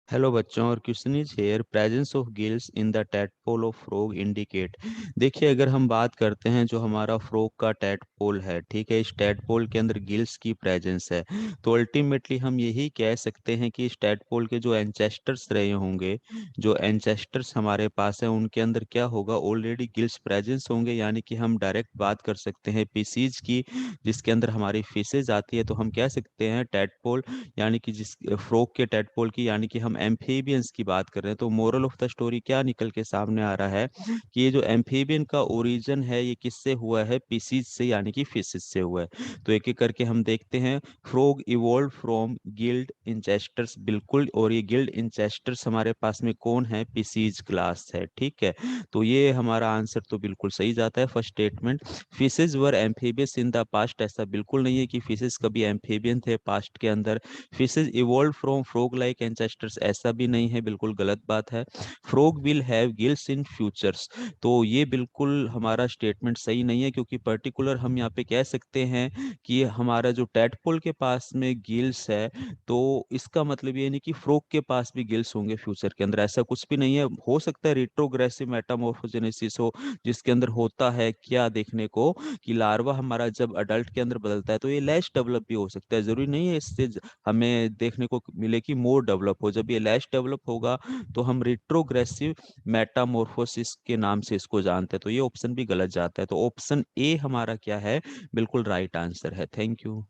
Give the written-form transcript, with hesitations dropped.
Hello बच्चों, और question is here presence of gills in the tadpole of frog indicate. देखिए, अगर हम बात करते हैं जो हमारा फ्रॉग का टैडपोल है, ठीक है, इस टैडपोल के अंदर गिल्स की प्रेजेंस है, तो अल्टीमेटली हम यही कह सकते हैं कि इस टैडपोल के जो एंचेस्टर्स रहे होंगे, जो एंचेस्टर्स हमारे पास है, उनके अंदर क्या होगा, ऑलरेडी गिल्स प्रेजेंस होंगे। यानी कि हम डायरेक्ट बात कर सकते हैं पीसीज की, जिसके अंदर हमारी फिशेज आती है। तो हम कह सकते हैं टैडपोल, यानी कि जिस फ्रॉग के टेडपोल की, यानी कि हम एम्फीबियंस की बात कर रहे हैं। तो मोरल ऑफ द स्टोरी क्या निकल के सामने आ रहा है कि ये जो एम्फीबियन का ओरिजिन है, ये किससे हुआ है, पीसीज से, यानी कि फिशेज से हुआ है। तो एक एक करके हम देखते हैं। फ्रॉग इवोल्व फ्रॉम गिल्ड इंचेस्टर्स, बिल्कुल, और ये गिल्ड इंचेस्टर्स हमारे पास में कौन है, पीसीज क्लास है, ठीक है। तो ये हमारा आंसर तो बिल्कुल सही जाता है, first statement. Fishes were amphibious in the past, ऐसा बिल्कुल नहीं है कि फिशेज कभी एम्फीबियन थे पास्ट के अंदर। Fishes evolve from frog like ancestors, ऐसा भी नहीं है, बिल्कुल गलत बात है। Frog will have gills in futures, तो ये बिल्कुल हमारा स्टेटमेंट सही नहीं है, क्योंकि पर्टिकुलर हम यहाँ पे कह सकते हैं कि हमारा जो टैडपोल के पास में गिल्स है, तो इसका मतलब ये नहीं कि फ्रॉग के पास भी गिल्स होंगे फ्यूचर के अंदर, ऐसा कुछ भी नहीं है। हो सकता है रिट्रोग्रेसिव मेटामॉर्फोजेनेसिस हो, जिसके अंदर होता है क्या देखने को, कि लार्वा हमारा जब अडल्ट के अंदर बदलता है तो ये लेस डेवलप भी हो सकता है, जरूरी नहीं है इससे हमें देखने को मिले कि मोर डेवलप हो। जब ये लेस डेवलप होगा तो हम रिट्रोग्रेसिव मेटामॉर्फोसिस के नाम से इसको जानते हैं। तो ये ऑप्शन भी गलत जाता है, तो ऑप्शन ए हमारा क्या है, बिल्कुल राइट आंसर है। Thank you.